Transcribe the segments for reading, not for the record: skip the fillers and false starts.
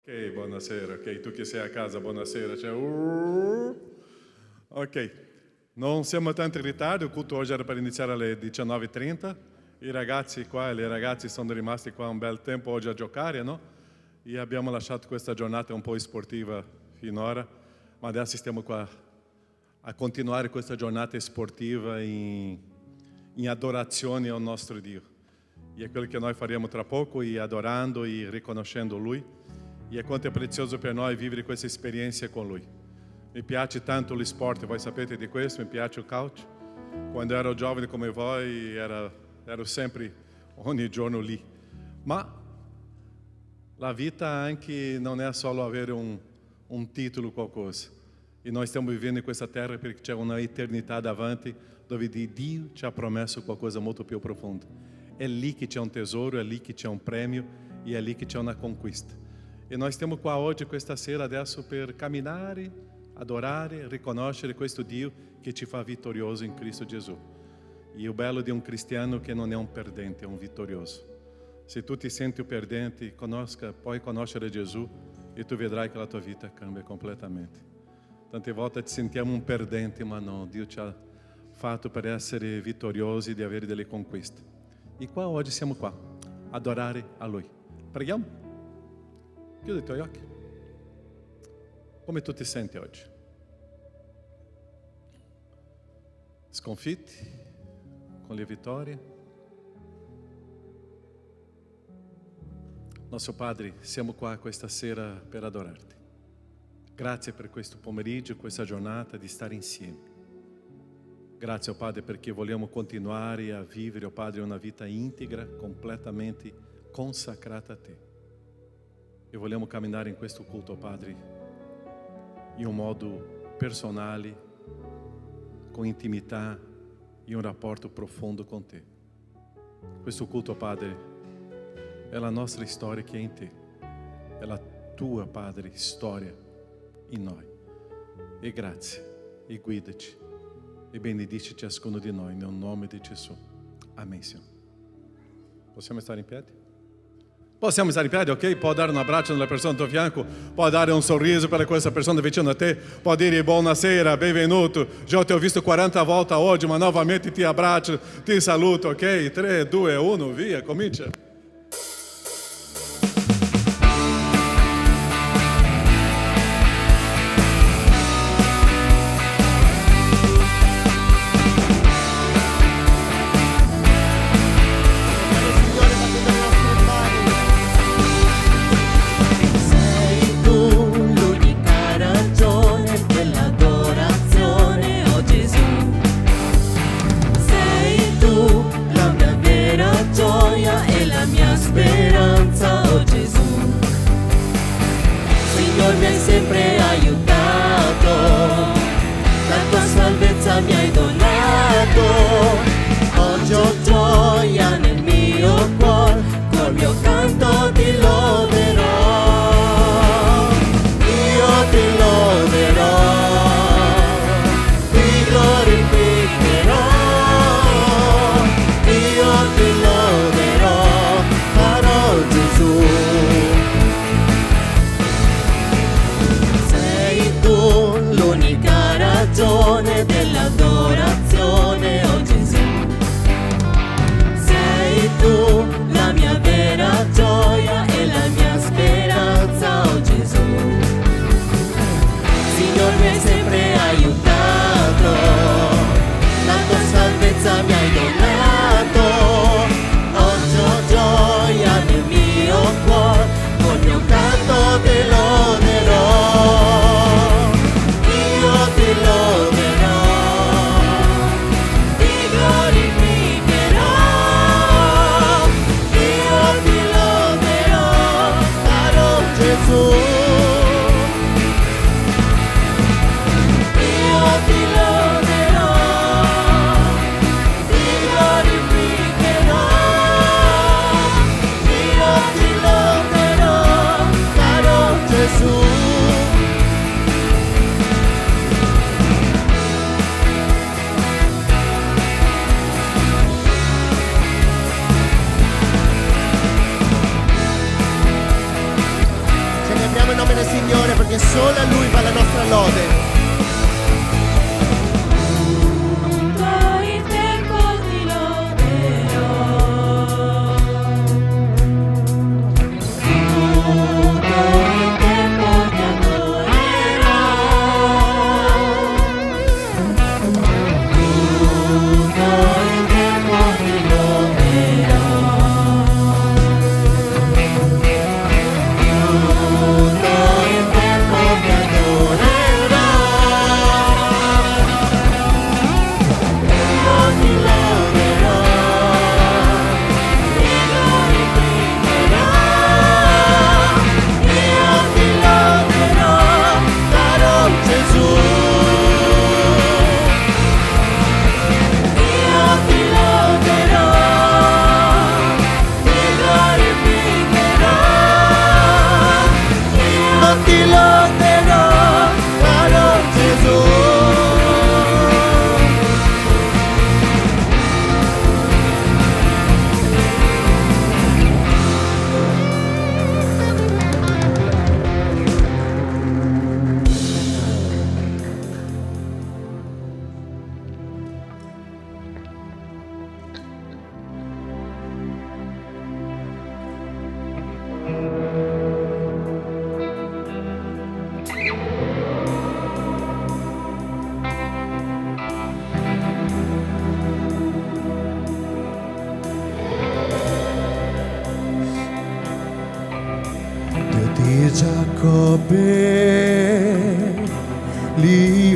Ok, buonasera. Ok, tu che sei a casa, buonasera. Ok, non siamo tanto in ritardo, il culto oggi era per iniziare alle 19:30. I ragazzi qua e le ragazze sono rimasti qua un bel tempo oggi a giocare, no? E abbiamo lasciato questa giornata un po' sportiva finora, ma adesso stiamo qua a continuare questa giornata sportiva in adorazione al nostro Dio. E è quello che noi faremo tra poco, e adorando e riconoscendo Lui. E quanto è prezioso per noi vivere questa esperienza con Lui. Mi piace tanto lo sport, voi sapete di questo, mi piace il calcio. Quando ero giovane come voi ero sempre ogni giorno lì. Ma la vita anche non è solo avere un titolo qualcosa. E noi stiamo vivendo in questa terra perché c'è una eternità davanti dove Dio ci ha promesso qualcosa molto più profondo. È lì che c'è un tesoro, è lì che c'è un premio e è lì che c'è una conquista. E noi stiamo qua oggi, questa sera, adesso per camminare, adorare, riconoscere questo Dio che ci fa vittorioso in Cristo Gesù. E il bello di un cristiano che non è un perdente, è un vittorioso. Se tu ti senti un perdente, puoi conoscere Gesù e tu vedrai che la tua vita cambia completamente. Tante volte ci sentiamo un perdente, ma no, Dio ci ha fatto per essere vittoriosi e di avere delle conquiste. E qua oggi siamo qua, adorare a Lui. Preghiamo? Chiudi i tuoi occhi. Come tu ti senti oggi? Sconfitti? Con le vittorie? Nostro Padre, siamo qua questa sera per adorarti. Grazie per questo pomeriggio, questa giornata di stare insieme. Grazie, oh Padre, perché vogliamo continuare a vivere, oh Padre, una vita integra, completamente consacrata a Te. E vogliamo camminare in questo culto, Padre, in un modo personale, con intimità e un rapporto profondo con Te. Questo culto, Padre, è la nostra storia che è in Te. È la Tua, Padre, storia in noi. E grazie, e guidaci, e benedici ciascuno di noi, nel nome di Gesù. Amém, Signore. Possiamo stare in piedi? Possiamo stare in piedi, ok? Può dare un abbraccio alla persona al tuo fianco, può dare un sorriso per questa persona vicino a te, può dire buonasera, benvenuto. Già ti ho visto 40 volte oggi, ma novamente ti abbraccio, ti saluto, ok? 3, 2, 1, via, comincia. La mia vera gioia e la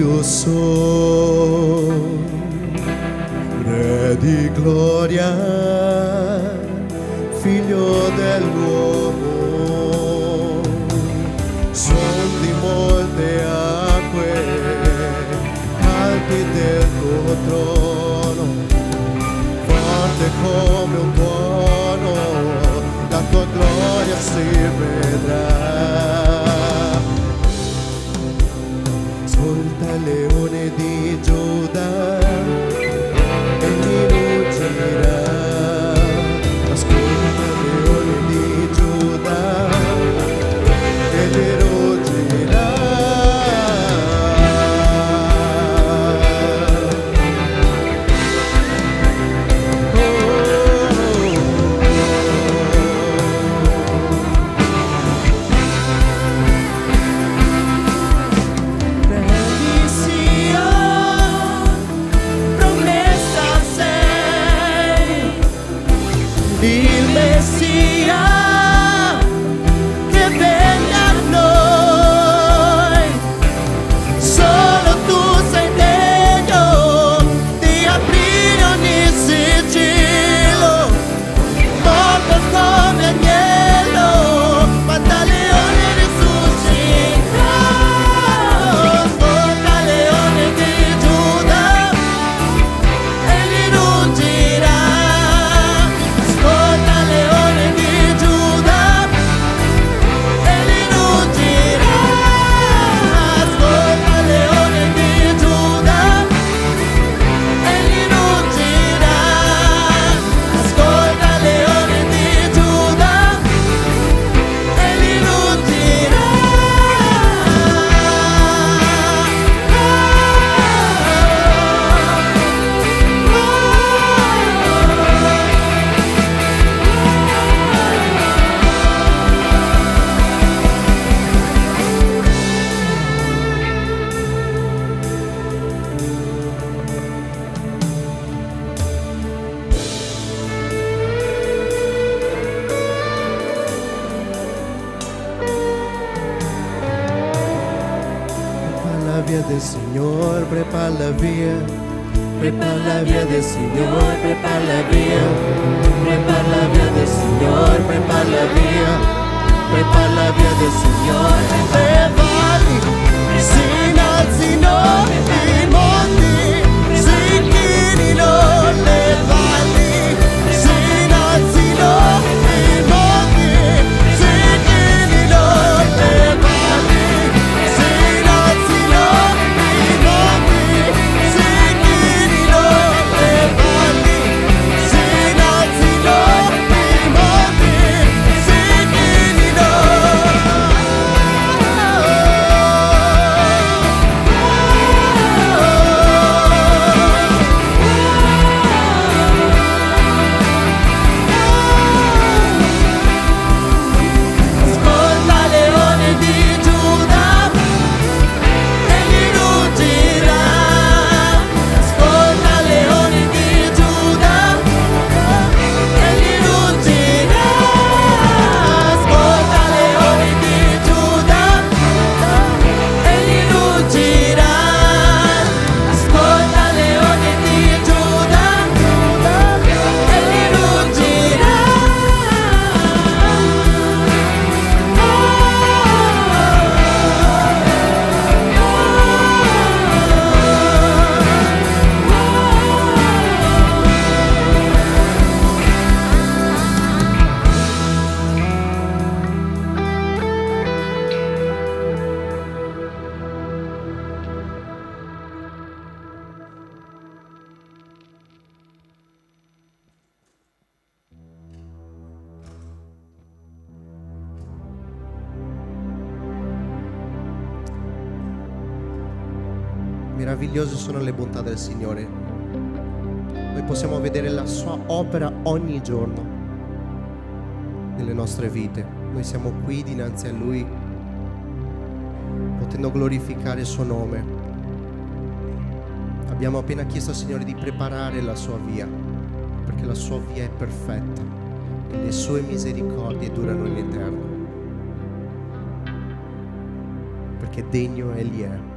io sono Re di gloria, figlio dell'uomo, son di molte acque, alti del tuo trono, forte come un tuono, la tua gloria si vedrà. Ascolta il leone di Giuda, egli ruggirà. Ascolta il leone di Giuda, egli ruggirà. Il Messia che venga a noi, solo tu sei degno di aprire ogni sigillo, morto come agnello, ma da leone risuscita. Ascolta leone di Giuda, egli ruggirà. Via del Signore, prepara la via del Signore, prepara la via del Signore, prepara la via del Signore. Le valli si innalzino, i monti si inchinino, le valli si innalzino, i monti si inchinino, le valli si innalzino, i monti si inchinino, le valli si innalzino, i monti si inchinino. Ascolta leone di Giuda, egli ruggirà. Ascolta leone di Giuda, egli ruggirà. Ascolta leone di Giuda, egli ruggirà. Ascolta leone di Giuda, egli ruggirà. Meravigliose sono le bontà del Signore. Noi possiamo vedere la sua opera ogni giorno nelle nostre vite. Noi siamo qui dinanzi a Lui, potendo glorificare il suo nome. Abbiamo appena chiesto al Signore di preparare la sua via, perché la sua via è perfetta e le sue misericordie durano in eterno. perché degno Egli è.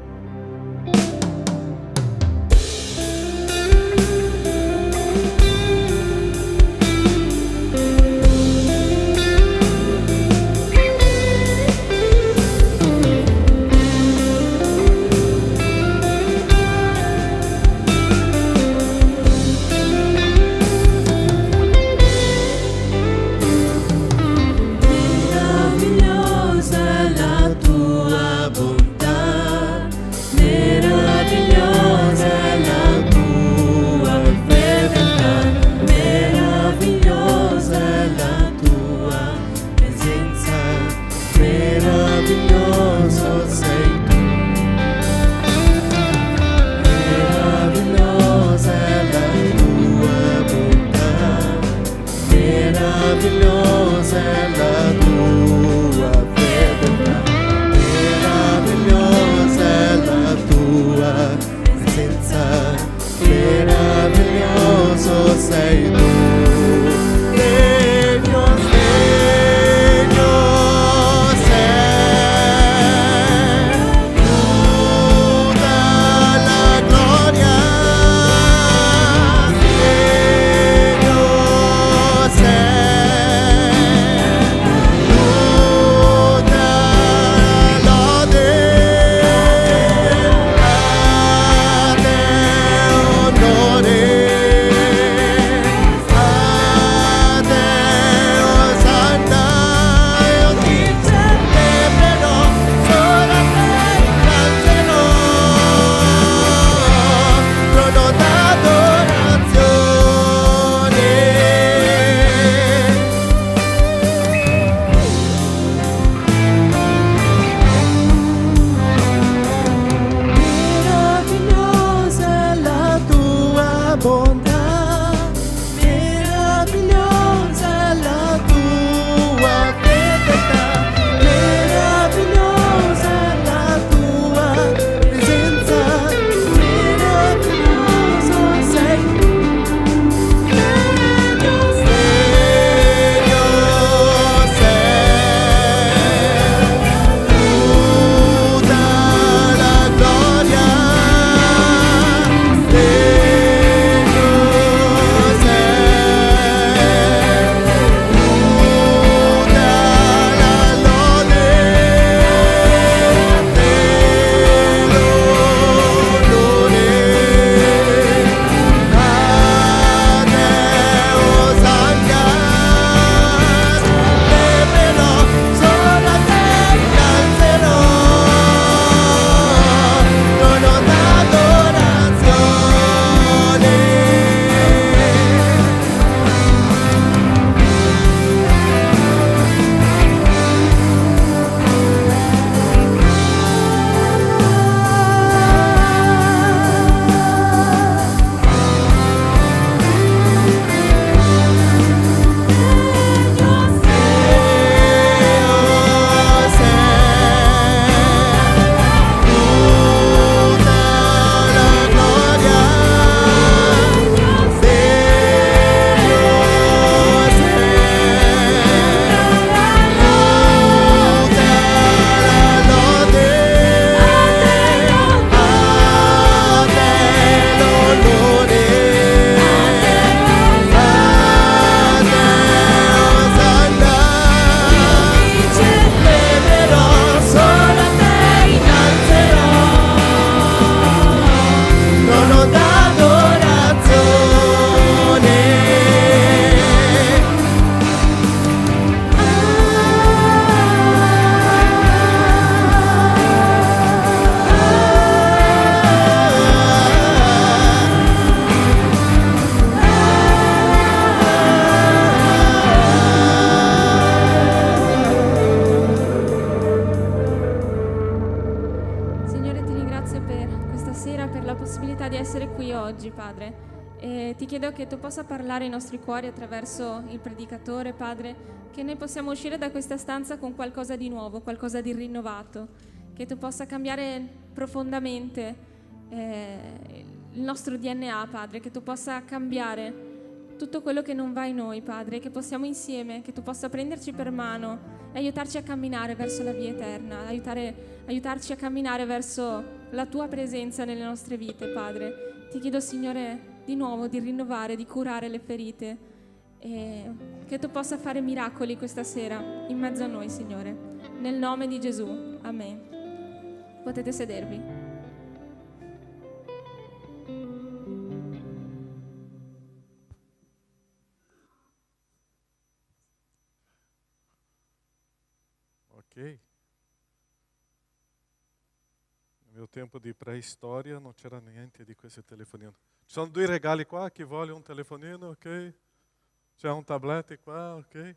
Ti chiedo che tu possa parlare ai nostri cuori attraverso il predicatore, Padre, che noi possiamo uscire da questa stanza con qualcosa di nuovo, qualcosa di rinnovato, che tu possa cambiare profondamente il nostro DNA, Padre, che tu possa cambiare tutto quello che non va in noi, Padre, che possiamo insieme, che tu possa prenderci per mano e aiutarci a camminare verso la via eterna, aiutarci a camminare verso la tua presenza nelle nostre vite, Padre. Ti chiedo, Signore, di nuovo di rinnovare, di curare le ferite e che tu possa fare miracoli questa sera in mezzo a noi, Signore. Nel nome di Gesù. Amen. Potete sedervi. Ok. Nel mio tempo di pré-história non c'era niente di questo telefonino. Ci sono due regali qua, chi vuole un telefonino, ok? C'è un tablete qua, ok?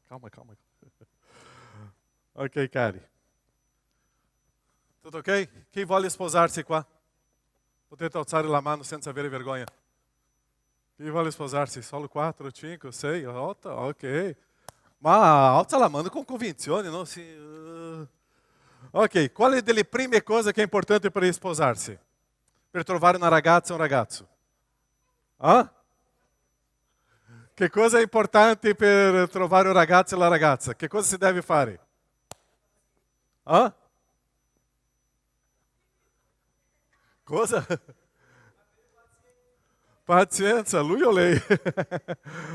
Calma. Ok, cari. Tutto ok? Chi vuole sposarsi qua? Potete alzare la mano senza avere vergogna. Chi vuole sposarsi? Solo 4, 5, 6, 8? Ok. Ma alza la mano con convinzione, no? Sì. Ok, quale delle prime cose che è importante per sposarsi? Per trovare una ragazza o un ragazzo? Ah? Che cosa è importante per trovare un ragazzo e la ragazza? Che cosa si deve fare? Ah? Cosa? Pazienza, lui o lei?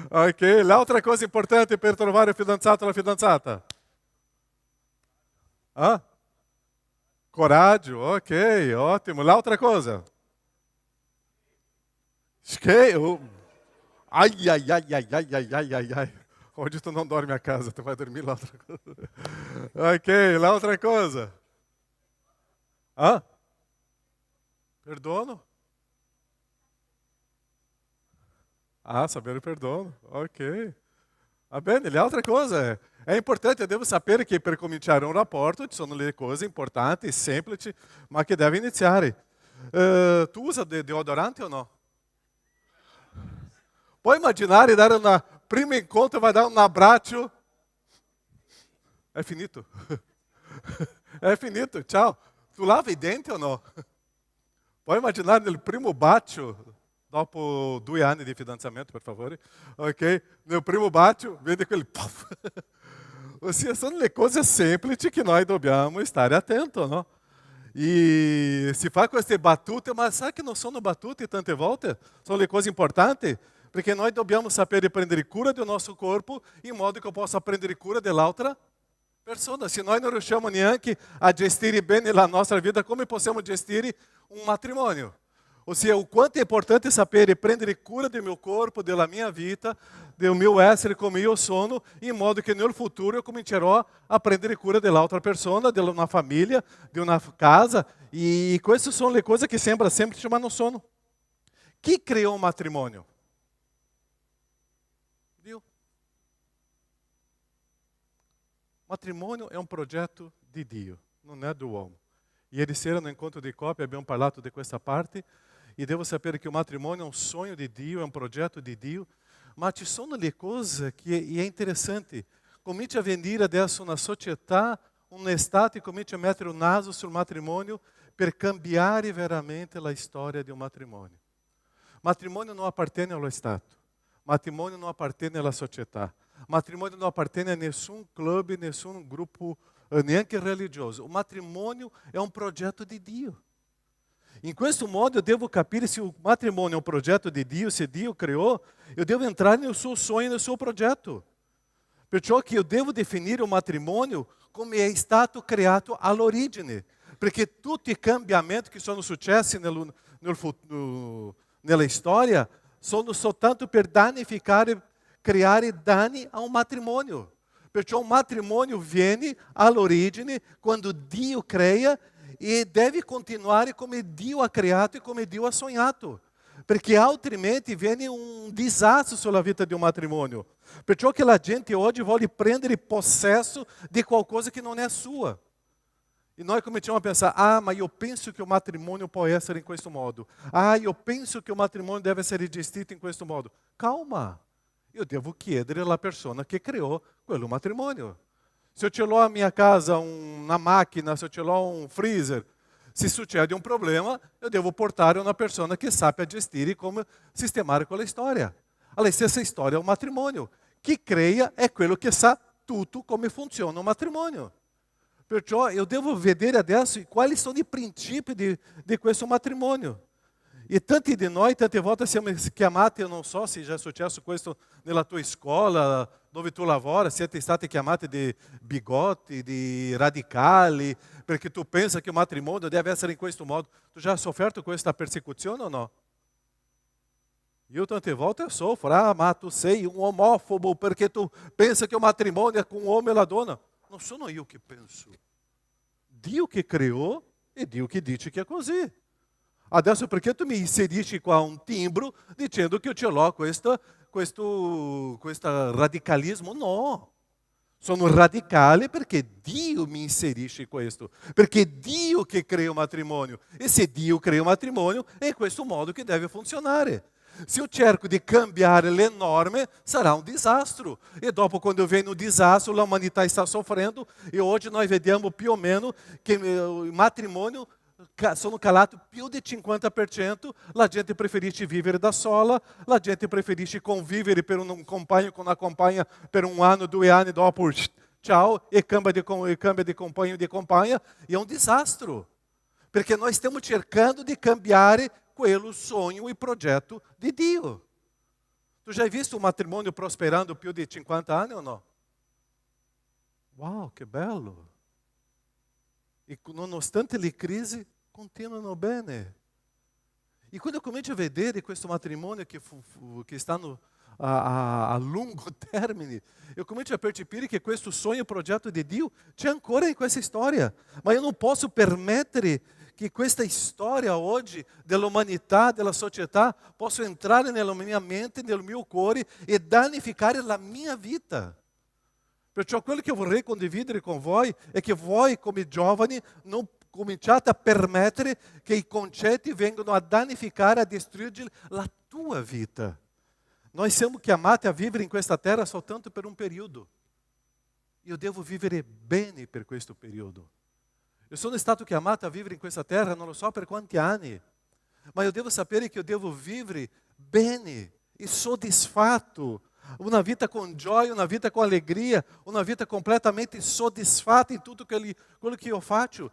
Ok, l'altra cosa importante per trovare il fidanzato o la fidanzata? Ah? Coraggio, ok, ottimo. L'altra cosa? Ai. Oggi tu non dormi a casa, tu vai dormire l'altra cosa. Ok, l'altra cosa? Ah? Perdono? Ah, sapere perdono, ok. Va bene, le altre cose. È importante, devo sapere che per cominciare un rapporto ci sono le cose importanti, semplici, ma che deve iniziare. Tu usa deodorante o no? Puoi immaginare dare una primo incontro, vai dar um abbraccio? È finito. È finito, ciao. Tu lava i denti o no? Puoi immaginare nel primo bacio, dopo 2 anni di fidanzamento, per favore, ok? Nel primo bacio, vede quel puff. Ossia, sono le cose semplici che noi dobbiamo stare attento, no? E si fa queste battute, ma sai che non sono battute tante volte? Sono le cose importanti, perché noi dobbiamo sapere prendere cura del nostro corpo in modo che eu possa prendere cura dell'altra persona. Se noi non riusciamo neanche a gestire bene la nostra vida, come possiamo gestire um matrimônio? Ossia, o quanto é importante sapere prendere cura do meu corpo, della mia vita, do meu essere come io sono, in modo che nel futuro eu comincerò a prendere cura dell'altra persona, di una famiglia, di una casa. E queste sono le cose che sembra semplici, ma non sono. Chi criou o matrimônio? Dio. O matrimônio é um projeto de Dio, non è do uomo. Ieri sera no incontro di coppia abbiamo parlato di questa parte. E devo sapere que o matrimônio é um sonho de Dio, é um projeto de Dio, ma ci sono le cose che è interessante. Comincia a venire adesso una società, un Stato, e comincia a mettere il naso sul matrimonio per cambiare veramente la storia di un matrimonio. Matrimonio non appartiene allo Stato, matrimonio non appartiene alla società, matrimonio non appartiene a nessun club, nessun gruppo, neanche religioso. O matrimônio é um projeto de Dio. In questo modo eu devo capire se o matrimônio é um projeto de Dio, se Dio criou, eu devo entrar no seu sonho, no seu projeto. Perciò che eu devo definire o matrimônio come è stato creato all'origine, perché tutti i cambiamenti che sono successi nella storia sono soltanto per danificare, creare danni a un matrimonio. Perciò un matrimonio viene all'origine quando Dio crea e deve continuare come Dio ha creato e come Dio ha sognato, perché altrimenti viene un disastro sulla vita di un matrimonio. Perciò che la gente oggi vuole prendere possesso di qualcosa che non è sua. E noi cominciamo a pensare, ma io penso che o matrimônio può essere in questo modo. Io penso che o matrimônio deve essere gestito in questo modo. Calma, io devo chiedere alla persona che creò quello matrimônio. Se eu te l'ho a minha casa uma máquina, se eu te l'ho um freezer, Se succede un problema, eu devo portare una persona che sappia gestire come sistemare quella storia. Allora, stessa storia è un matrimonio. Chi crea è quello che sa tutto come funziona un matrimonio. Perciò eu devo vedere adesso quali sono i principi di questo matrimonio. E tanti di noi, tante volte siamo chiamati, eu non so se già è successo questo nella tua scuola, dove tu lavora, siete stati chiamati di bigotti, di radicali, perché tu pensa che il matrimonio deve essere in questo modo. Tu già hai sofferto questa persecuzione o no? Io tante volte soffro, ma tu sei un omofobo perché tu pensa che il matrimonio è con un uomo e la donna. Non sono io che penso. Dio che creò e Dio che dice che è così. Adesso perché tu mi inserisci qua un timbro dicendo che io ce l'ho questo radicalismo? No. Sono radicale perché Dio mi inserisce questo. Perché è Dio che crea il matrimonio. E se Dio crea il matrimonio, è in questo modo che deve funzionare. Se eu cerco di cambiare le norme, sarà un disastro. E dopo, quando vem um disastro, a humanidade está sofrendo. E hoje nós vediamo più o meno che il matrimonio sono calati più di 50%. La gente preferisce vivere da sola, la gente preferisce convivere per un compagno con una compagna per un anno, 2 anni, dopo tchau, e cambia de companheiro de compagna. E é um disastro. Perché nós stiamo cercando di cambiare quello sonho e projeto de Dio. Tu já hai visto um matrimônio prosperando più di 50 anni o no? Wow, che bello! E nonostante le crisi, continuano bene. E quando eu comincio a vedere questo matrimonio che stanno a lungo termine, eu comincio a percepire che questo sogno e progetto di Dio c'è ancora in questa storia. Ma io non posso permettere che questa storia oggi dell'umanità, della società, possa entrare nella mia mente, nel mio cuore e danificare la mia vita. Perciò quello che vorrei condividere con voi è che voi come giovani non cominciate a permettere che i concetti vengano a danificare, a distruggere la tua vita. Noi siamo chiamati a vivere in questa terra soltanto per un periodo. Io devo vivere bene per questo periodo. Eu sono stato chiamato a vivere in questa terra, non lo so per quanti anni, ma io devo sapere che io devo vivere bene e soddisfatto, una vita con gioia, una vita con allegria, una vita completamente soddisfatta in tutto quello che io faccio.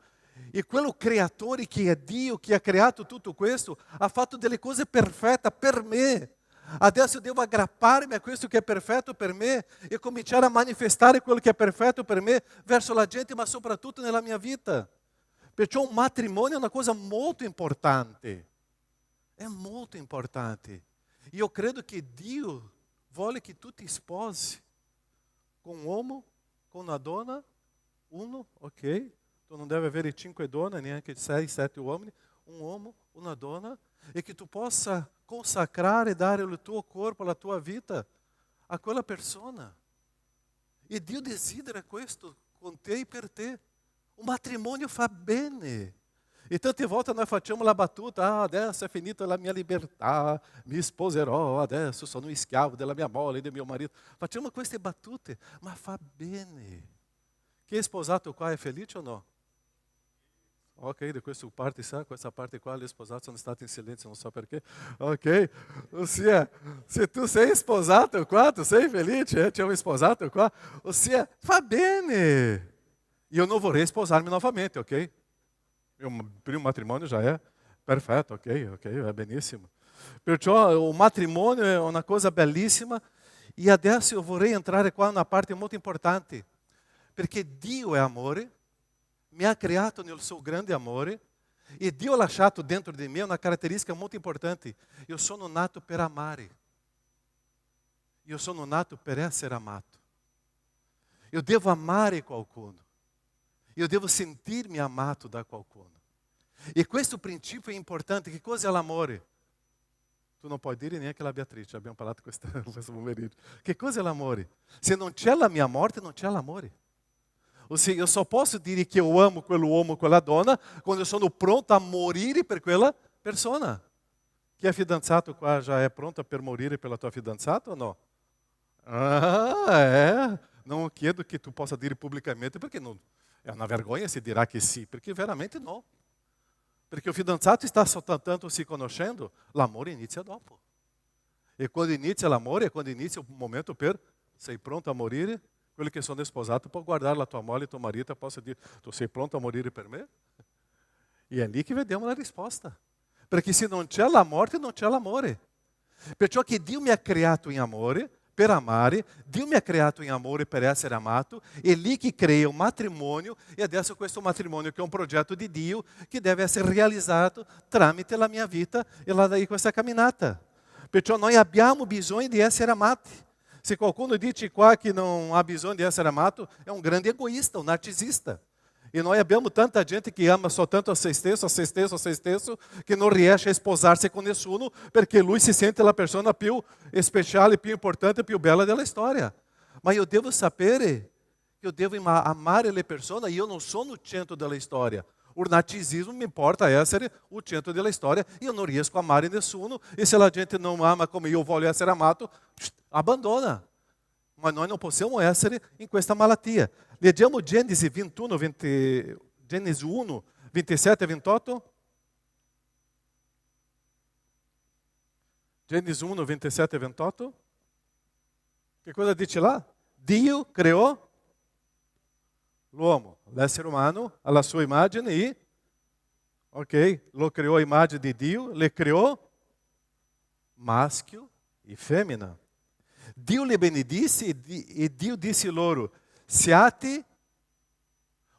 E quello creatore che è Dio, che ha creato tutto questo, ha fatto delle cose perfette per me. Adesso eu devo aggrapparmi a questo che è perfetto per me e cominciare a manifestare quello che è perfetto per me verso la gente, ma soprattutto nella mia vita. Perciò un matrimonio è una cosa molto importante. È molto importante. Io credo che Dio vuole che tu ti sposi con un uomo, con una donna, uno, ok? Tu non devi avere 5 donne, neanche 6, 7 uomini, un uomo, una donna, e che tu possa consacrare e dare il tuo corpo, la tua vita a quella persona. E Dio desidera questo con te e per te. Un matrimonio fa bene. E tante volte noi facciamo la battuta, adesso è finita la mia libertà, mi sposerò, adesso sono un schiavo della mia moglie, del mio marito. Facciamo queste battute, ma fa bene. Chi è sposato qua è felice o no? Ok, di questa parte qua gli sposati sono stati in silenzio, non so perché. Ok, ossia, se tu sei sposato qua, tu sei felice, c'è un sposato qua, ossia, fa bene. Io non vorrei sposarmi novamente, ok? Il primo matrimonio già è perfetto, ok, è benissimo. Perciò o matrimonio è una cosa bellissima e adesso io vorrei entrare qua in una parte molto importante, perché Dio è amore, mi ha creato nel suo grande amore e Dio ha lasciato dentro di me una caratteristica molto importante. Io sono nato per amare. Io sono nato per essere amato. Io devo amare qualcuno. Io devo sentirmi amato da qualcuno. E questo principio è importante. Che cosa è l'amore? Tu non puoi dire neanche la Beatrice, abbiamo parlato questo pomeriggio. Che cosa è l'amore? Se non c'è la mia morte, non c'è l'amore. Ou seja, eu só posso dire que eu amo quello uomo, quella donna, quando eu sono pronto a morire per quella persona. Chi è fidanzato qua già è pronto per morire per la tua fidanzata o no? Non chiedo che tu possa dire pubblicamente, perché non, è una vergogna se dirà che sì, perché veramente no. Perché o fidanzato sta soltanto si conoscendo, l'amore inizia dopo. E quando inizia l'amore, è quando inizia o momento per sei pronto a morire. Quelli che sono sposato può guardare la tua moglie e tuo marito e posso dire, tu sei pronto a morire per me? E è lì che vediamo la risposta. Perché se non c'è la morte, non c'è l'amore. Perciò che Dio mi ha creato in amore, per amare, Dio mi ha creato in amore per essere amato, è lì che crea un matrimonio e adesso questo matrimonio che è un progetto di Dio che deve essere realizzato tramite la mia vita e la daí questa camminata. Perciò noi abbiamo bisogno di essere amati. Se qualcuno dice qua che non ha bisogno di essere amato, è un grande egoísta, um narcisista. E nós abbiamo tanta gente que ama só tanto a se stesso, que não riesce a sposarsi con nessuno, perché lui si sente la persona più speciale, più importante, più bella della storia. Ma io devo sapere che io devo amare le persone, e io non sono il centro della storia. O narcisismo mi porta a essere o centro della storia, e io non riesco a amare nessuno, e se la gente não ama come io voglio essere amato, abandona. Ma noi non possiamo essere in questa malattia. Leggiamo Genesi 21, 27 e 28. Genesi 1, 27 e 28. Che cosa dice là? Dio creò l'uomo, l'essere umano, alla sua immagine e, lo creò a immagine di Dio, le creò maschio e femmina. Dio li benedisse e Dio disse loro, siate,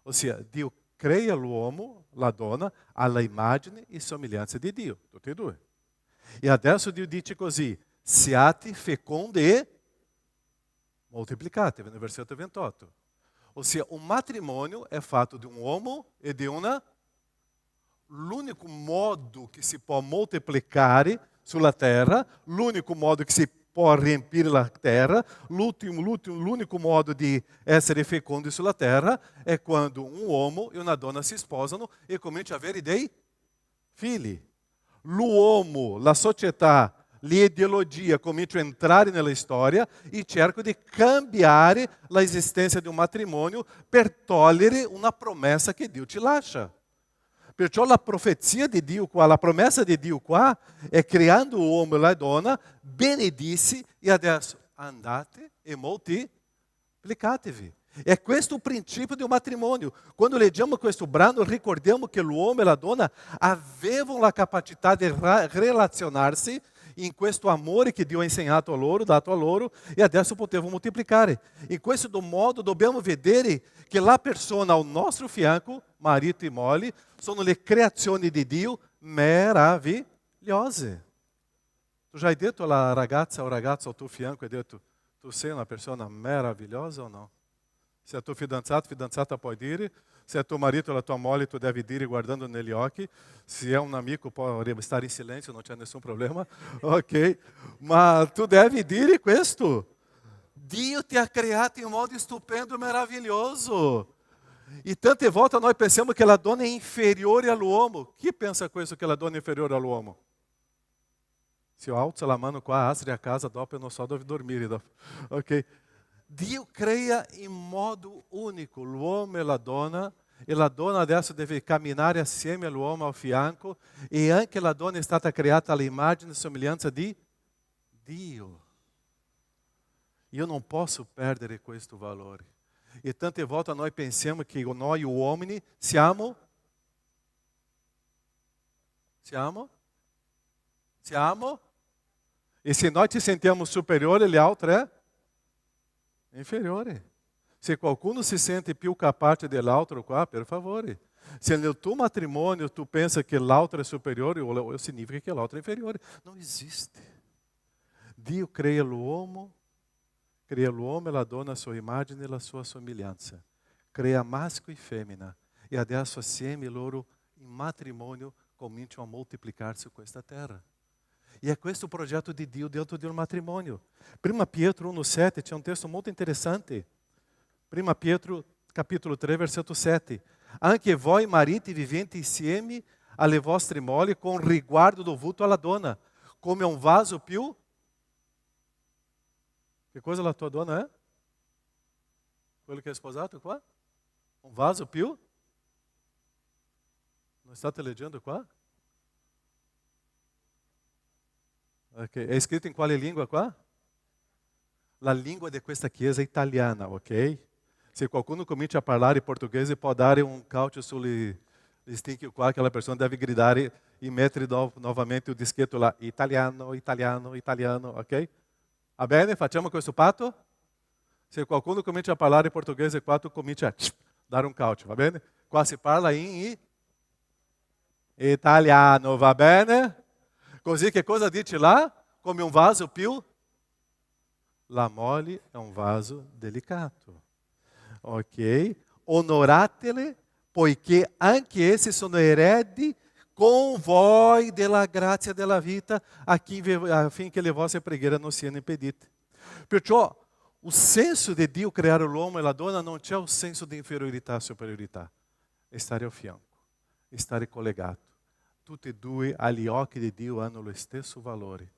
ossia Dio crea l'uomo, la donna, alla immagine e somiglianza di Dio, tutti e due. E adesso Dio dice così, siate fecondi e moltiplicate, no versetto 28. Ossia, un matrimonio è fatto di un uomo e di una. L'unico modo che si può moltiplicare sulla terra, l'unico modo che si può riempire la terra, l'unico modo di essere fecondi sulla terra è quando un uomo e una donna si sposano e cominciano a avere dei figli. L'uomo, la società, l'ideologia cominciano a entrare nella storia e cercano di cambiare l'esistenza di un matrimonio per togliere una promessa che Dio ti lascia. Perciò la profezia di Dio qua, la promessa di Dio qua è creando l'uomo e la donna, benedissi e adesso andate e moltiplicatevi. È questo il principio di un matrimonio. Quando leggiamo questo brano, ricordiamo che l'uomo e la donna avevano la capacità di relazionarsi in questo amore che Dio ha insegnato a loro, dato a loro, e adesso potevano moltiplicare. In questo modo dobbiamo vedere che la persona al nostro fianco, marito e moglie, sono le creazioni di Dio meravigliose. Tu já hai detto alla ragazza o ragazzo al tuo fianco, hai detto, tu sei una persona meravigliosa o no? Se è tuo fidanzata puoi dire, se è tuo marito o la tua moglie, tu devi dire guardando negli occhi, se è un amico può stare in silenzio, non c'è nessun problema, ok? Ma tu devi dire questo. Dio ti ha creato in modo stupendo e meraviglioso. E tante volte noi pensiamo che la donna è inferiore all'uomo. Chi pensa questo, che la donna è inferiore all'uomo? Se io alzo la mano qua, apri a casa, dopo eu non so dove dormire. Ok? Dio crea in modo unico l'uomo e la donna adesso deve camminare assieme all'uomo al fianco, e anche la donna è stata creata all'immagine e somiglianza di Dio. Io non posso perdere questo valore. E tante volte noi pensiamo che noi uomini siamo? E se noi ci sentiamo superiori, l'altro è inferiore. Se qualcuno se sente più capace dell'altro qua, per favore. Se nel tuo matrimonio tu pensa che l'altro è superiore, o significa che l'altro è inferiore. Non esiste. Dio crea l'uomo e la donna a sua immagine e la sua somiglianza. Crea maschio e femmina. E adesso assieme loro in matrimonio cominciano a moltiplicarsi su questa terra. E è questo il progetto di Dio dentro di un matrimonio. 1 Pietro 1,7 c'è un testo molto interessante. 1 Pietro capitolo 3, versetto 7. Anche voi mariti vivente insieme alle vostre mogli con riguardo dovuto alla donna, come un vaso più. Che cosa la tua donna è? Quello che è sposato qua? Un vaso più? Não está leggendo qua? Ok. È scritto in quale lingua qua? La lingua di questa chiesa è italiana, ok? Se qualcuno comincia a parlare portoghese, può dare un calcio sugli stick qua, aquela pessoa deve gridare e mettere novamente o dischetto lá, italiano, italiano, italiano, ok? Va bene? Facciamo questo patto? Se qualcuno comincia a parlare portoghese qua, tu comincia a dare un calcio, va bene? Qua si parla in italiano, va bene? Così che cosa dice là? Come un vaso più? La mole è un vaso delicato. Ok? Onoratele, poiché anche essi sono eredi con voi della grazia della vita, affinché le vostre preghiere non siano impedite. Perciò, o senso di Dio creare l'uomo e la donna non c'è un senso di inferiorità e superiorità. È stare a fianco, è stare collegato. Tutti e due, agli occhi di Dio, hanno lo stesso valore.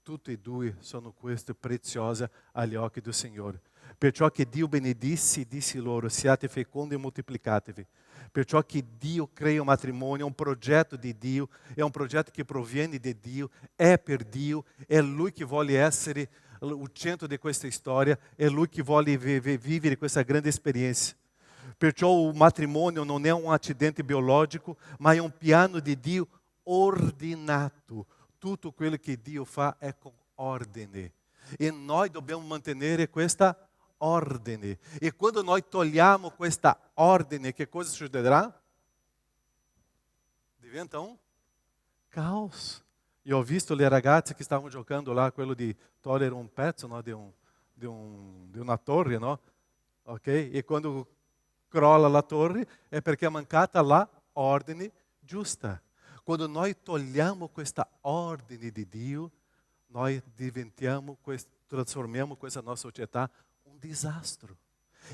Tutti e due sono queste preziose agli occhi del Signore. Perciò che Dio benedisse e disse loro, siate fecondi e moltiplicatevi. Perciò che Dio crea un matrimonio, è un progetto di Dio, è un progetto che proviene di Dio, è per Dio, è Lui che vuole essere il centro di questa storia, è Lui che vuole vivere questa grande esperienza. Perciò o matrimonio non è un acidente biologico, ma è un piano di Dio ordinato. Tutto quello che Dio fa è con ordine. E noi dobbiamo mantenere questa ordine. E quando noi togliamo questa ordine, che cosa succederà? Diventa un caos. Io ho visto le ragazze che stavano giocando là, quello di togliere un pezzo, no, di una torre, no? Ok? E quando crolla la torre è perché è mancata la ordine giusta. Quando noi togliamo questa ordine di Dio, noi trasformiamo questa nostra società un disastro.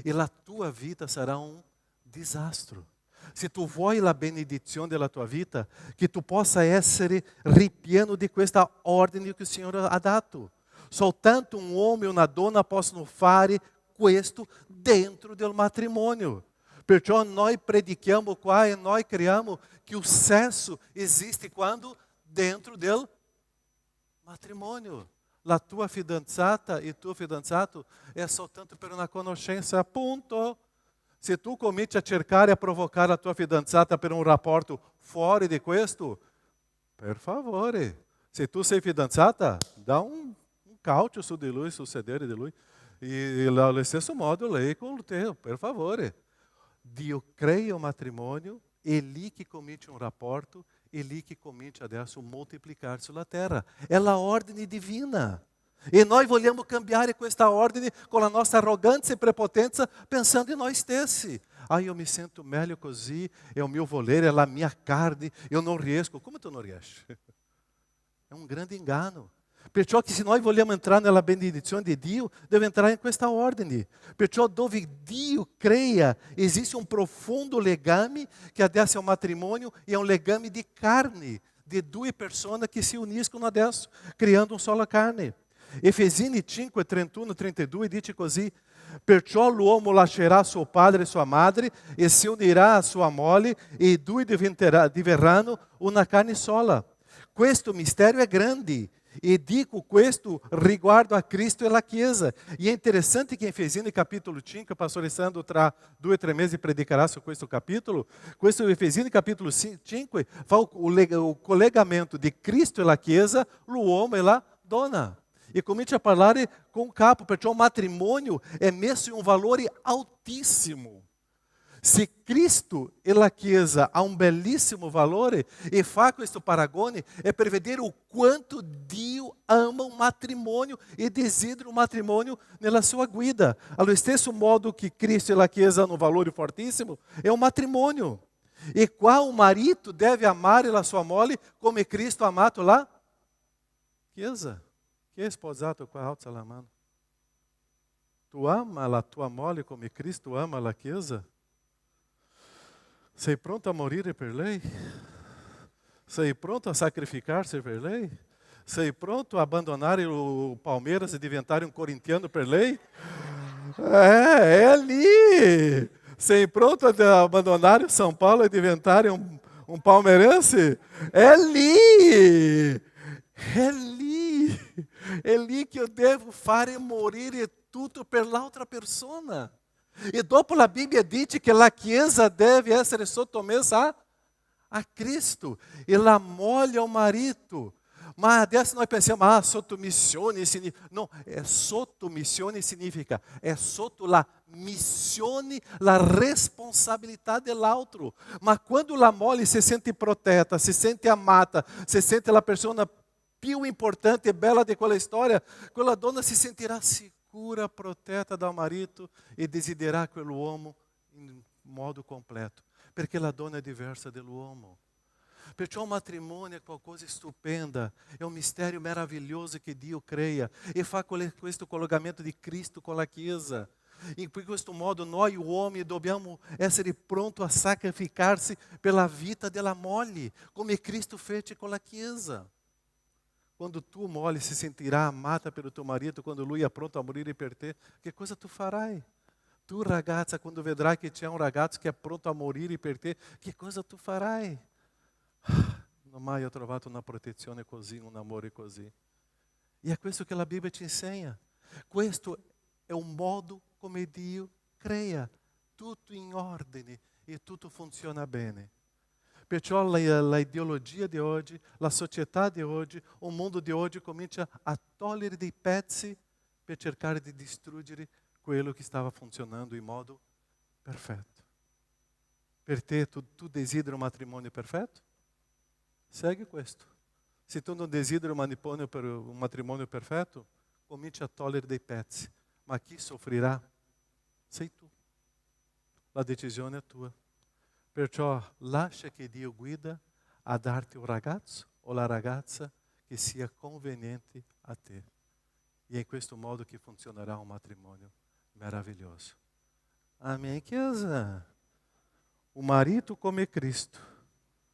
E la tua vita sarà un disastro. Se tu vuoi la benedizione della tua vita, che tu possa essere ripieno di questa ordine che il Signore ha dato. Soltanto un uomo e una donna possono fare questo dentro del matrimonio. Perciò noi predichiamo qua e noi criamo que o sexo existe quando? Dentro del matrimônio. La tua fidanzata e tuo fidanzato è soltanto per una conoscenza, punto. Se tu cominci a cercare e a provocare la tua fidanzata per un rapporto fuori di questo, per favore, se tu sei fidanzata, dá um calcio su di lui, sul sedere di lui. E allo stesso modo lei con te, per favore. Dio crea o matrimônio, é lì che comincia un rapporto, é lì che comincia adesso a moltiplicar sulla terra. È la ordine divina. E noi vogliamo cambiare questa ordine con la nostra arroganza e prepotenza pensando in noi stessi. Ah, io mi sento meglio così, è il mio volere, è la mia carne, io non riesco. Come tu non riesci? È un grande inganno. Perciò che se noi vogliamo entrare nella benedizione di Dio, deve entrare in questa ordine. Perciò dove Dio crea, esiste un profondo legame che adesso è un matrimonio e è un legame di carne, di due persone che si uniscono adesso, creando una sola carne. Efesini 5, 31, 32 dice così: perciò l'uomo lascerà suo padre e sua madre e si unirà a sua moglie e i due diverranno una carne sola. Questo mistero è grande. E dico questo riguardo a Cristo e la Chiesa. E è interessante che in Efesini capítulo 5, o pastor Alessandro tra 2 o 3 mesi predicará su questo capítulo. Questo Efesini capítulo 5 fa o collegamento di Cristo e la Chiesa, l'uomo e la donna. E comincia a parlare com capo, perciò il matrimonio è messo in un valore altissimo. Se Cristo e la Chiesa ha un bellissimo valore, e fa questo paragone, è per vedere o quanto Dio ama o matrimônio e desidera o matrimônio nella sua guida. Allo stesso modo que Cristo e la Chiesa hanno un valore fortissimo, è un matrimônio. E qual o marito deve amare la sua moglie come Cristo ha amato la Chiesa? Chi è sposato qua? Alza la mano. Tu ama la tua moglie come Cristo ama la Chiesa? Sei pronto a morire per lei? Sei pronto a sacrificar-se per lei? Sei pronto a abandonar o Palmeiras e diventare um corintiano per lei? É ali! Sei pronto a abandonar o São Paulo e diventare um Um palmeirense? É lì! É lì! É lì che io devo fare morire tutto per l'altra persona. E dopo la Bibbia dice che la Chiesa deve essere sottomessa a Cristo. E la moglie ao marito. Ma adesso nós pensamos, sottomissione significa... Não, sottomissione significa, sotto la missione, la responsabilità dell'altro. Ma quando la moglie si sente protetta, si sente amata, si sente la persona più importante e bella di quella storia, quella donna si sentirà sicura, protetta dal marito e desidererà quell'uomo in modo completo. Perché la donna è diversa dall'uomo. Perciò un matrimonio è qualcosa stupenda, è un mistero meraviglioso che Dio crea e fa questo collegamento di Cristo con la Chiesa. In questo modo noi uomini dobbiamo essere pronti a sacrificarsi per la vita della moglie, come Cristo fece con la Chiesa. Quando tu, moglie, se sentirà amata pelo tuo marito, quando lui è pronto a morire per te, che cosa tu farai? Tu, ragazza, quando vedrai che c'è un ragazzo che è pronto a morire per te, che cosa tu farai? Non mai ho trovato una protezione così, un amore così. E è questo che la Bibbia ci insegna. Questo è un modo come Dio crea. Tutto in ordine e tutto funziona bene. Perciò la ideologia di oggi, la società di oggi, o mondo di oggi comincia a togliere dei pezzi per cercare di distruggere quello che stava funzionando in modo perfetto. Per te, tu desideri un matrimonio perfetto? Segue questo. Se tu non desideri un matrimonio perfetto, cominci a togliere dei pezzi. Ma chi soffrirà? Sei tu. La decisione è tua. Perciò lascia che Dio guida a darti un ragazzo o la ragazza che sia conveniente a te. E è in questo modo che funzionerà un matrimonio meraviglioso. Amém, Chiesa? O marito come Cristo,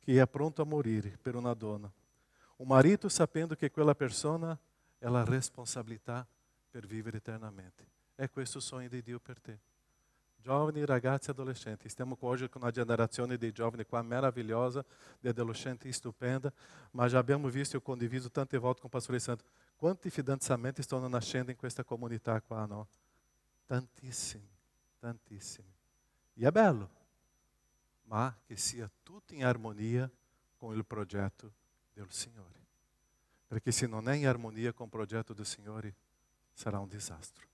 que é pronto a morire per una donna. O marito sapendo che quella persona è la responsabilità per vivere eternamente. È questo il sogno di Dio per te. Giovani, ragazzi e adolescenti, stiamo oggi con una generazione di giovani qua meravigliosa, di adolescenti stupenda, ma già abbiamo visto, io condiviso tante volte con il Pastore Santo, quanti fidanzamenti stanno nascendo in questa comunità qua, no? Tantissimi, tantissimi. E è bello, ma che sia tutto in armonia con il progetto del Signore. Perché se non è in armonia con il progetto del Signore, sarà un disastro.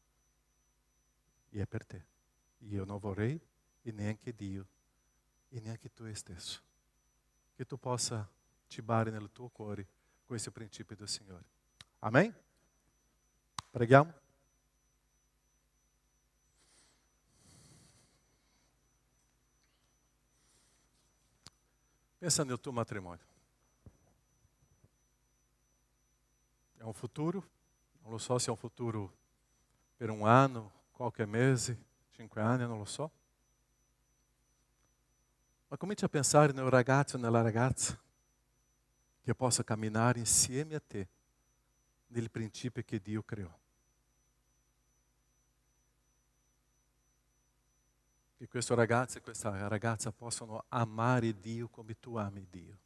E è per te. Io non vorrei, e neanche Dio, e neanche tu stesso, che tu possa cibare nel tuo cuore questo principio del Signore. Amém? Preghiamo? Pensa nel tuo matrimonio. È un futuro? Non lo so se è un futuro per un anno, qualche mese, 5 anni, non lo so. Ma cominci a pensare nel ragazzo e nella ragazza che possa camminare insieme a te nel principio che Dio creò. Che questo ragazzo e questa ragazza possano amare Dio come tu ami Dio.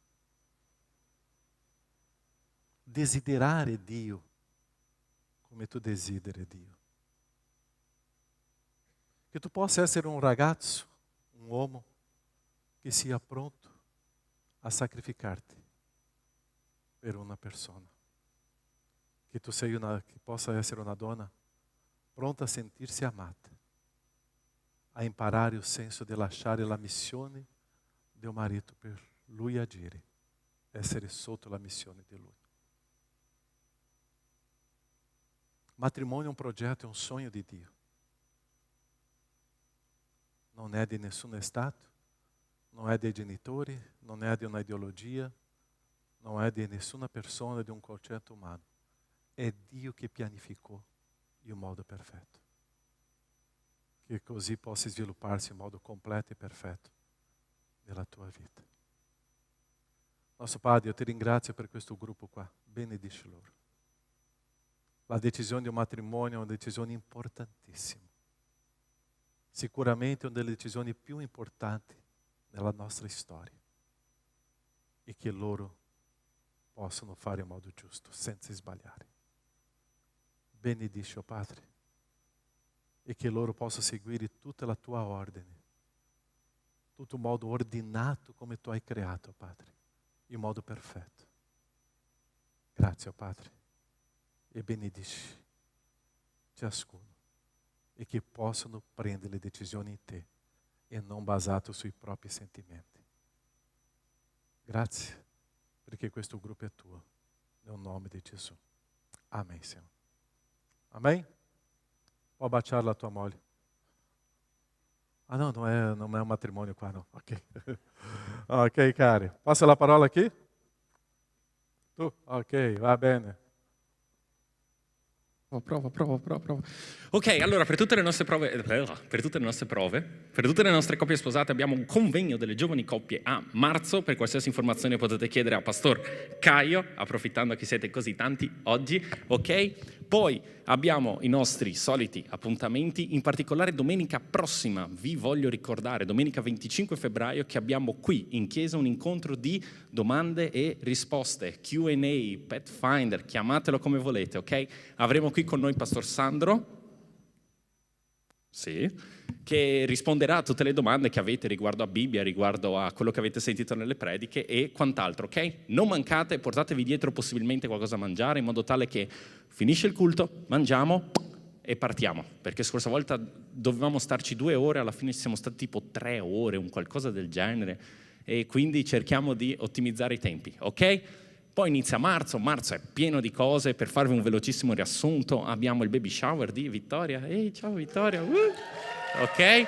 Desiderare Dio come tu desideri Dio. Che tu possa essere un ragazzo, un uomo che sia pronto a sacrificarti per una persona. Che tu che possa essere una donna pronta a sentirsi amata, a imparare il senso di lasciare la missione del marito per lui agire, essere sotto la missione di lui. Matrimonio è un progetto, è un sogno di Dio. Non è di nessun stato, non è dei genitori, non è di una ideologia, non è di nessuna persona, di un concetto umano. È Dio che pianificò in modo perfetto. Che così possa svilupparsi in modo completo e perfetto nella tua vita. Nostro Padre, io ti ringrazio per questo gruppo qua. Benedici loro. La decisione di un matrimonio è una decisione importantissima. Sicuramente una delle decisioni più importanti nella nostra storia. e che loro possano fare in modo giusto, senza sbagliare. Benedici, oh Padre, e che loro possano seguire tutta la tua ordine, tutto il modo ordinato come tu hai creato, Padre, in modo perfetto. Grazie, oh Padre, e benedici ciascuno, e che possano prendere le decisioni in te e non basato sui propri sentimenti. Grazie, perché questo gruppo è tuo, nel nome di Gesù. Amen, Signore. Amen? Può baciare la tua moglie. Ah no, non è un matrimonio qua, no. Ok. Ok, cari. Passa la parola qui? Tu? Ok, va bene. Prova. Ok, allora per tutte le nostre coppie sposate abbiamo un convegno delle giovani coppie a marzo. Per qualsiasi informazione potete chiedere a Pastor Caio, approfittando che siete così tanti oggi, ok? Poi abbiamo i nostri soliti appuntamenti, in particolare domenica prossima, vi voglio ricordare, domenica 25 febbraio, che abbiamo qui in chiesa un incontro di domande e risposte, Q&A, Pathfinder, chiamatelo come volete, ok? Avremo qui con noi Pastor Sandro, sì, che risponderà a tutte le domande che avete riguardo a Bibbia, riguardo a quello che avete sentito nelle prediche e quant'altro, ok? Non mancate, portatevi dietro possibilmente qualcosa da mangiare in modo tale che finisce il culto, mangiamo e partiamo, perché scorsa volta dovevamo starci 2 ore, alla fine siamo stati tipo 3 ore, un qualcosa del genere, e quindi cerchiamo di ottimizzare i tempi, ok? Poi inizia marzo è pieno di cose. Per farvi un velocissimo riassunto, abbiamo il baby shower di Vittoria. Ehi, ciao Vittoria! Ok?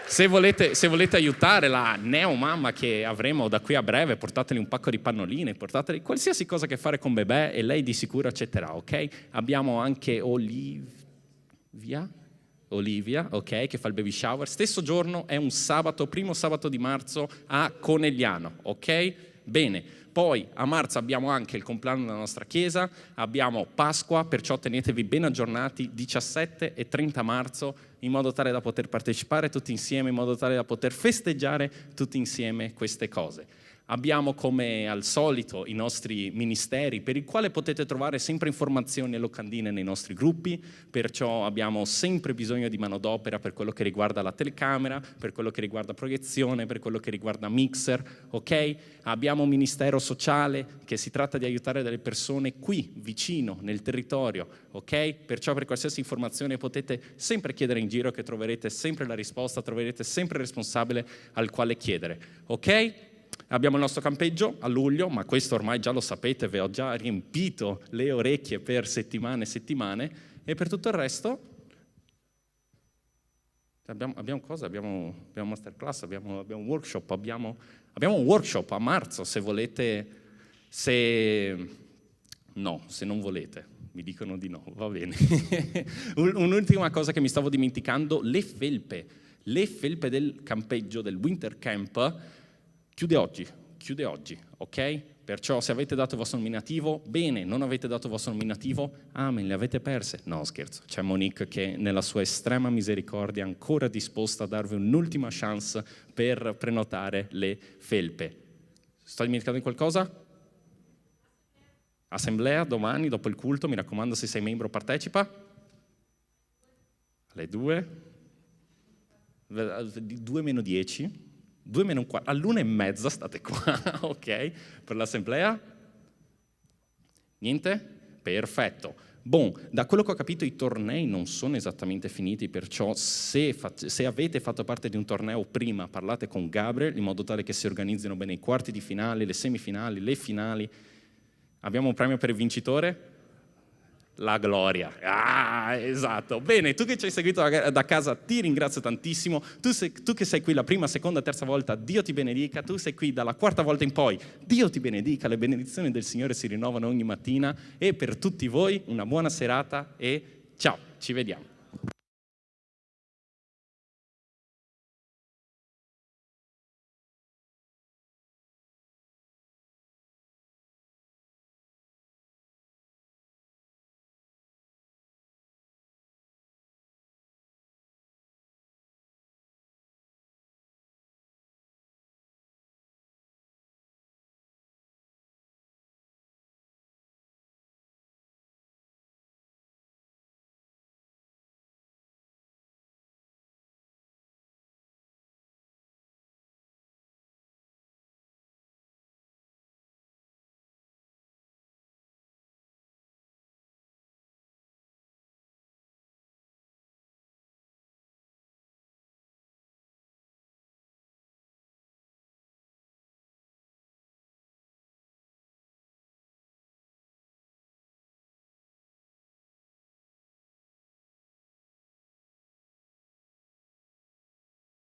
Se volete aiutare la neomamma che avremo da qui a breve, portateli un pacco di pannoline, portateli qualsiasi cosa che fare con bebè e lei di sicuro accetterà, ok? Abbiamo anche Olivia, ok, che fa il baby shower. Stesso giorno è un sabato, primo sabato di marzo a Conegliano, ok? Bene. Poi a marzo abbiamo anche il compleanno della nostra chiesa, abbiamo Pasqua, perciò tenetevi ben aggiornati 17 e 30 marzo, in modo tale da poter partecipare tutti insieme, in modo tale da poter festeggiare tutti insieme queste cose. Abbiamo come al solito i nostri ministeri, per il quale potete trovare sempre informazioni e locandine nei nostri gruppi, perciò abbiamo sempre bisogno di manodopera per quello che riguarda la telecamera, per quello che riguarda proiezione, per quello che riguarda mixer, ok? Abbiamo un ministero sociale che si tratta di aiutare delle persone qui, vicino, nel territorio, ok? Perciò per qualsiasi informazione potete sempre chiedere in giro che troverete sempre la risposta, troverete sempre il responsabile al quale chiedere, ok? Abbiamo il nostro campeggio a luglio, ma questo ormai già lo sapete, vi ho già riempito le orecchie per settimane e settimane, e per tutto il resto abbiamo cosa? Abbiamo masterclass, abbiamo un workshop, abbiamo un workshop a marzo, se volete, se non volete, mi dicono di no, va bene. Un'ultima cosa che mi stavo dimenticando, le felpe del campeggio, del winter camp, chiude oggi, ok? Perciò se avete dato il vostro nominativo, bene, non avete dato il vostro nominativo, amen, le avete perse. No, scherzo, c'è Monique che nella sua estrema misericordia è ancora disposta a darvi un'ultima chance per prenotare le felpe. Sto dimenticando di qualcosa? Assemblea domani, dopo il culto, mi raccomando, se sei membro partecipa. Alle 2, 2 meno 10. 2 meno un quarto, all'1:30 state qua, ok? Per l'assemblea? Niente? Perfetto. Bon, da quello che ho capito i tornei non sono esattamente finiti, perciò se avete fatto parte di un torneo prima, parlate con Gabriel in modo tale che si organizzino bene i quarti di finale, le semifinali, le finali. Abbiamo un premio per il vincitore? La gloria. Ah, esatto. Bene, tu che ci hai seguito da casa ti ringrazio tantissimo. Tu che sei qui la prima, seconda, terza volta, Dio ti benedica. Tu sei qui dalla quarta volta in poi, Dio ti benedica. Le benedizioni del Signore si rinnovano ogni mattina. E per tutti voi una buona serata e ciao, ci vediamo.